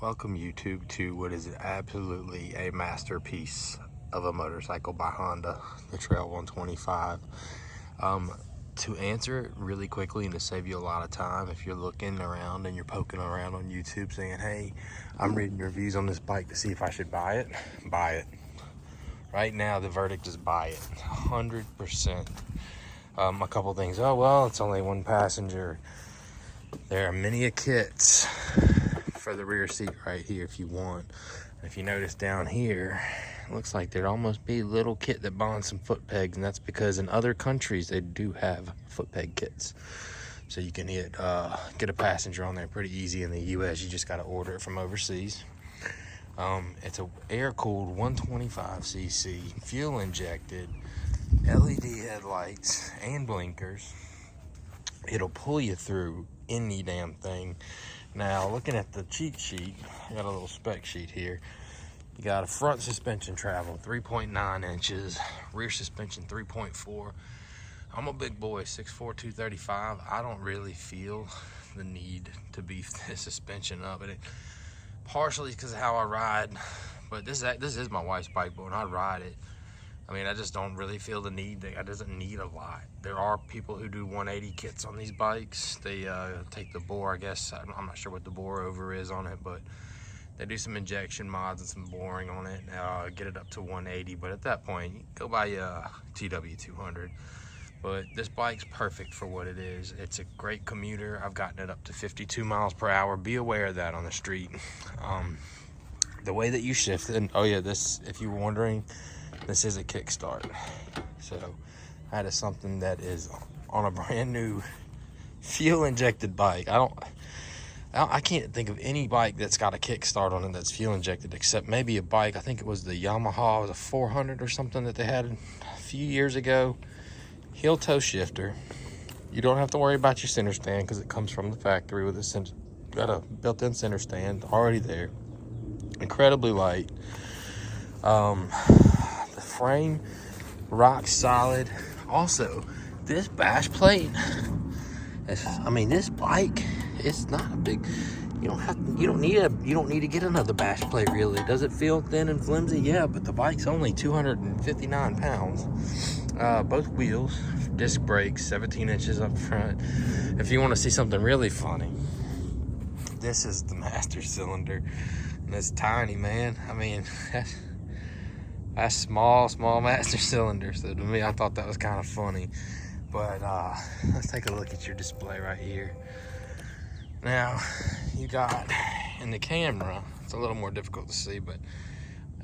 Welcome YouTube to what is absolutely a masterpiece of a motorcycle by Honda, the Trail 125. To answer it really quickly and to save you a lot of time, if you're looking around and you're poking around on YouTube saying, hey, I'm reading reviews on this bike to see if I should buy it, buy it. Right now, the verdict is buy it, 100%. A couple things, oh, well, it's only one passenger. There are many kits for the rear seat right here if you want. If you notice down here, it looks like there'd almost be a little kit that bonds some foot pegs, and that's because in other countries they do have foot peg kits. So you can get a passenger on there pretty easy. In the US, you just got to order it from overseas. It's a air-cooled 125cc, fuel injected, LED headlights and blinkers. It'll pull you through any damn thing. Now, looking at the cheat sheet, I got a little spec sheet here. You got a front suspension travel, 3.9 inches, rear suspension, 3.4. I'm a big boy, 6'4", 235. I don't really feel the need to beef this suspension up. And it partially because of how I ride, but this is my wife's bike, but when I ride it, I mean, I just don't really feel the need. It doesn't need a lot. There are people who do 180 kits on these bikes. They take the bore, I guess. I'm not sure what the bore over is on it, but they do some injection mods and some boring on it. Get it up to 180, but at that point, you go buy a TW200. But this bike's perfect for what it is. It's a great commuter. I've gotten it up to 52 miles per hour. Be aware of that on the street. The way that you shift it, and oh yeah, this, if you were wondering, this is a kickstart. So that is something that is on a brand new fuel injected bike. I can't think of any bike that's got a kickstart on it that's fuel injected, except maybe a bike. I think it was the Yamaha, it was a 400 or something that they had a few years ago. Heel toe shifter. You don't have to worry about your center stand because it comes from the factory with got a built-in center stand already there. Incredibly light. The frame, rock solid. Also, this bash plate, this bike, it's not a big, you don't need to get another bash plate really. Does it feel thin and flimsy? Yeah, but the bike's only 259 pounds. Both wheels, disc brakes, 17 inches up front. If you want to see something really funny, this is the master cylinder, and it's tiny, man. I mean, that's small master cylinder. So to me, I thought that was kind of funny. But let's take a look at your display right here. Now, you got in the camera, it's a little more difficult to see, but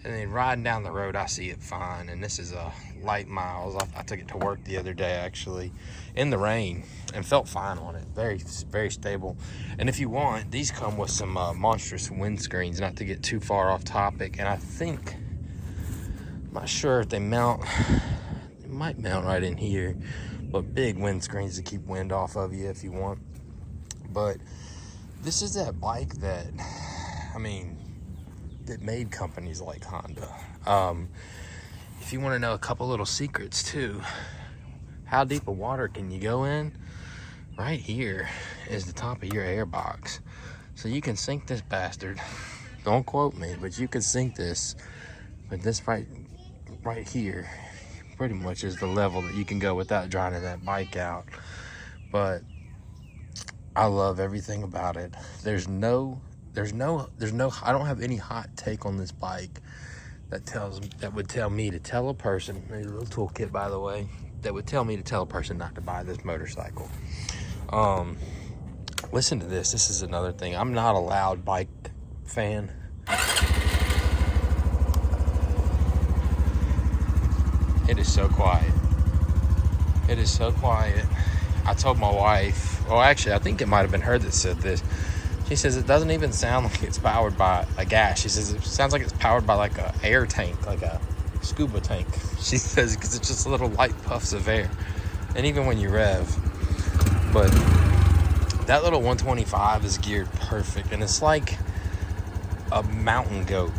and then riding down the road, I see it fine. And this is a light miles. I took it to work the other day, actually, in the rain, and felt fine on it. Very, very stable. And if you want, these come with some monstrous windscreens, not to get too far off topic. And I think, I'm not sure if they mount, it might mount right in here, but big windscreens to keep wind off of you if you want. But this is that bike that, that made companies like Honda. If you want to know a couple little secrets too, how deep of water can you go in? Right here is the top of your air box. So you can sink this bastard. Don't quote me, but you can sink this. But this right here pretty much is the level that you can go without drying that bike out. But I love everything about it. There's no I don't have any hot take on this bike that would tell me to tell a person, there's a little toolkit by the way, that would tell me to tell a person not to buy this motorcycle. Listen to this. This is another thing. I'm not a loud bike fan. It is so quiet. It is so quiet. I told my wife, well, actually, I think it might have been her that said this. She says it doesn't even sound like it's powered by a gas. She says it sounds like it's powered by like a air tank, like a scuba tank. She says because it's just little light puffs of air, and even when you rev. But that little 125 is geared perfect, and it's like a mountain goat.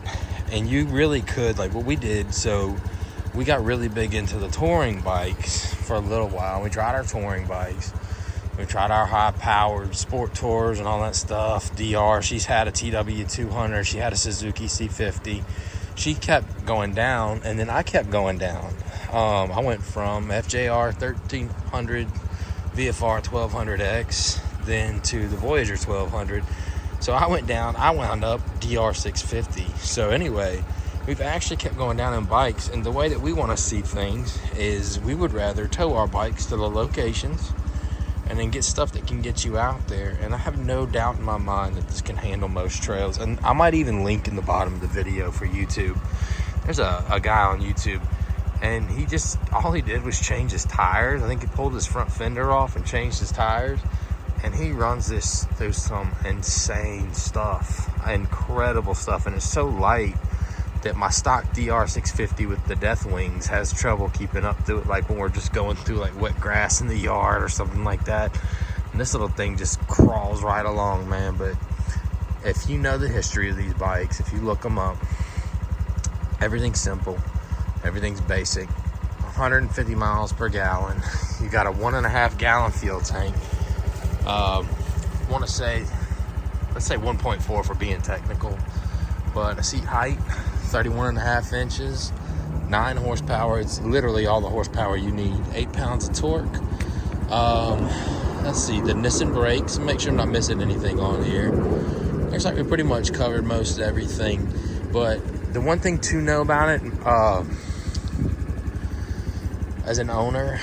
And you really could, like what we did. So we got really big into the touring bikes for a little while. We tried our touring bikes. We tried our high-powered sport tours and all that stuff. DR, she's had a TW200. She had a Suzuki C50. She kept going down, and then I kept going down. I went from FJR 1300, VFR 1200X, then to the Voyager 1200. So I went down. I wound up DR 650. So anyway, we've actually kept going down in bikes, and the way that we want to see things is we would rather tow our bikes to the locations and then get stuff that can get you out there. And I have no doubt in my mind that this can handle most trails. And I might even link in the bottom of the video for YouTube. There's a guy on YouTube, and all he did was change his tires. I think he pulled his front fender off and changed his tires. And he runs this through some insane stuff, incredible stuff. And it's so light that my stock DR 650 with the death wings has trouble keeping up to it, like when we're just going through like wet grass in the yard or something like that. And this little thing just crawls right along, man. But if you know the history of these bikes, if you look them up, everything's simple, everything's basic. 150 miles per gallon. You got a 1.5 gallon fuel tank. Want to say, let's say 1.4 for being technical, but a seat height 31.5 inches, 9 horsepower. It's literally all the horsepower you need. 8 pounds of torque. Let's see, the Nissan brakes. Make sure I'm not missing anything on here. Looks like we pretty much covered most of everything. But the one thing to know about it, as an owner,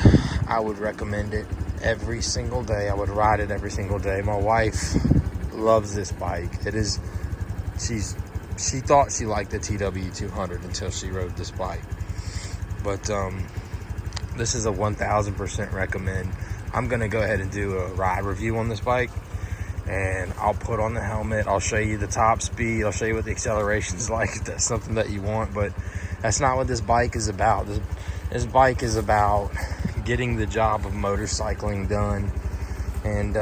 I would recommend it every single day. I would ride it every single day. My wife loves this bike. She thought she liked the TW200 until she rode this bike. But this is a 1000% recommend. I'm gonna go ahead and do a ride review on this bike, and I'll put on the helmet. I'll show you the top speed. I'll show you what the acceleration's like if that's something that you want. But that's not what this bike is about. This bike is about getting the job of motorcycling done, and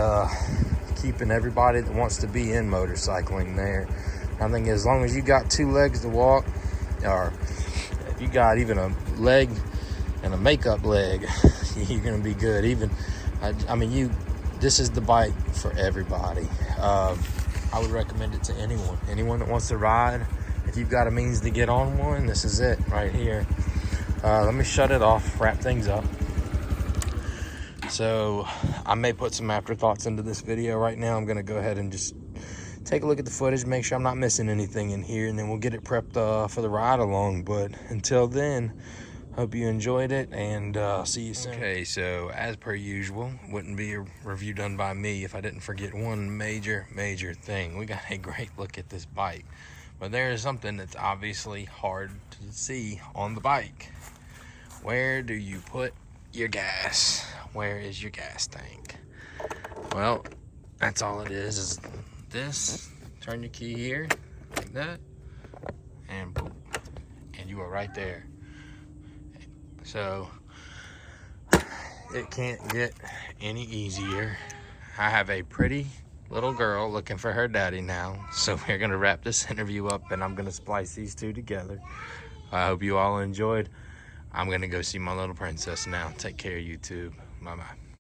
keeping everybody that wants to be in motorcycling there. I think as long as you got 2 legs to walk, or if you got even a leg and a makeup leg, you're gonna be good. This is the bike for everybody. I would recommend it to anyone that wants to ride. If you've got a means to get on one, this is it right here. Let me shut it off, wrap things up. So I may put some afterthoughts into this video right now. I'm gonna go ahead and just take a look at the footage, make sure I'm not missing anything in here, and then we'll get it prepped for the ride along. But until then, hope you enjoyed it, and see you soon. Okay, so as per usual, wouldn't be a review done by me if I didn't forget one major thing. We got a great look at this bike, but there is something that's obviously hard to see on the bike. Where do you put your gas? Where is your gas tank? Well, that's all it is this. Turn your key here like that, and boom, and you are right there. So it can't get any easier. I have a pretty little girl looking for her daddy now, so we're gonna wrap this interview up, and I'm gonna splice these two together. I hope you all enjoyed. I'm gonna go see my little princess now. Take care, YouTube. Bye-bye.